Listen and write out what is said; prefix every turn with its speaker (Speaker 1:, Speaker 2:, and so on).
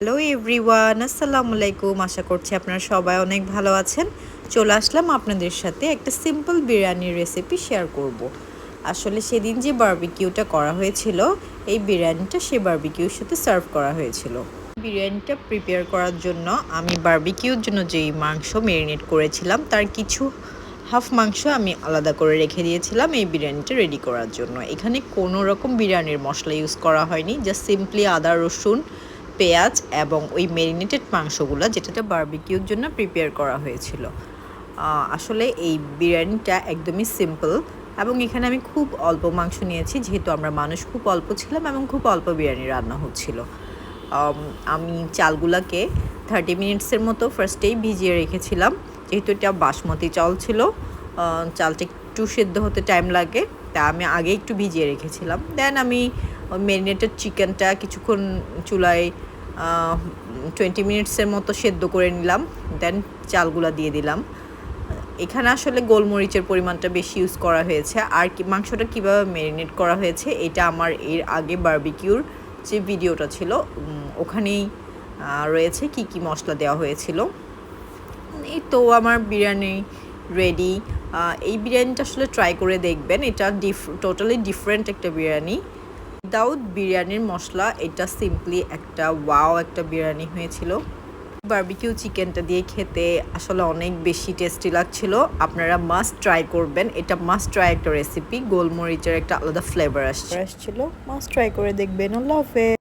Speaker 1: Hello everyone, আসসালামু আলাইকুম। আশা করছি আপনারা সবাই অনেক ভালো আছেন। চলে আসলাম আপনাদের সাথে একটা সিম্পল বিরিয়ানির রেসিপি শেয়ার করব। আসলে সেদিন যে বারবিকিউটা করা হয়েছিল, এই বিরিয়ানিটা সে বারবিকিউর সাথে সার্ভ করা হয়েছিল। বিরিয়ানিটা প্রিপেয়ার করার জন্য আমি বারবিকিউর জন্য যেই মাংস ম্যারিনেট করেছিলাম তার কিছু হাফ মাংস আমি আলাদা করে রেখে দিয়েছিলাম এই বিরিয়ানিটা রেডি করার জন্য। এখানে কোনো রকম বিরিয়ানির মশলা ইউজ করা হয়নি, জাস্ট সিম্পলি আদা রসুন পেঁয়াজ এবং ওই ম্যারিনেটেড মাংসগুলো যেটা বারবিকিউর জন্য প্রিপেয়ার করা হয়েছিল। আসলে এই বিরিয়ানিটা একদমই সিম্পল এবং এখানে আমি খুব অল্প মাংস নিয়েছি, যেহেতু আমরা মানুষ খুব অল্প ছিলাম এবং খুব অল্প বিরিয়ানি রান্না হচ্ছিল। আমি চালগুলোকে 30 মিনিটসের মতো ফার্স্টেই ভিজিয়ে রেখেছিলাম, যেহেতু এটা বাসমতি চাল ছিল। চালটা একটু সেদ্ধ হতে টাইম লাগে, তা আমি আগে একটু ভিজিয়ে রেখেছিলাম। দেন আমি ম্যারিনেটেড চিকেনটা কিছুক্ষণ চুলায় 20 মিনিটসের মতো সেদ্ধ করে নিলাম। দেন চালগুলো দিয়ে দিলাম। এখানে আসলে গোলমরিচের পরিমাণটা বেশি ইউজ করা হয়েছে। আর কি মাংসটা কীভাবে ম্যারিনেট করা হয়েছে এটা আমার এর আগে বারবিকিউর যে ভিডিওটা ছিল ওখানেই রয়েছে কি কি মশলা দেওয়া হয়েছিল। এই তো আমার বিরিয়ানি রেডি। এই বিরিয়ানিটা আসলে ট্রাই করে দেখবেন, এটা টোটালি ডিফারেন্ট একটা বিরিয়ানি। উইদাউট বিরিয়ানির মশলা এটা সিম্পলি একটা ওয়াও একটা বিরিয়ানি হয়েছিল। বারবিকিউ চিকেনটা দিয়ে খেতে আসলে অনেক বেশি টেস্টি লাগছিল। আপনারা মাস্ট ট্রাই করবেন, এটা মাস্ট ট্রাই একটা রেসিপি। গোলমরিচের একটা আলাদা ফ্লেভার আসছিল, মাস্ট ট্রাই করে দেখবেন। আল্লাহ হাফেজ।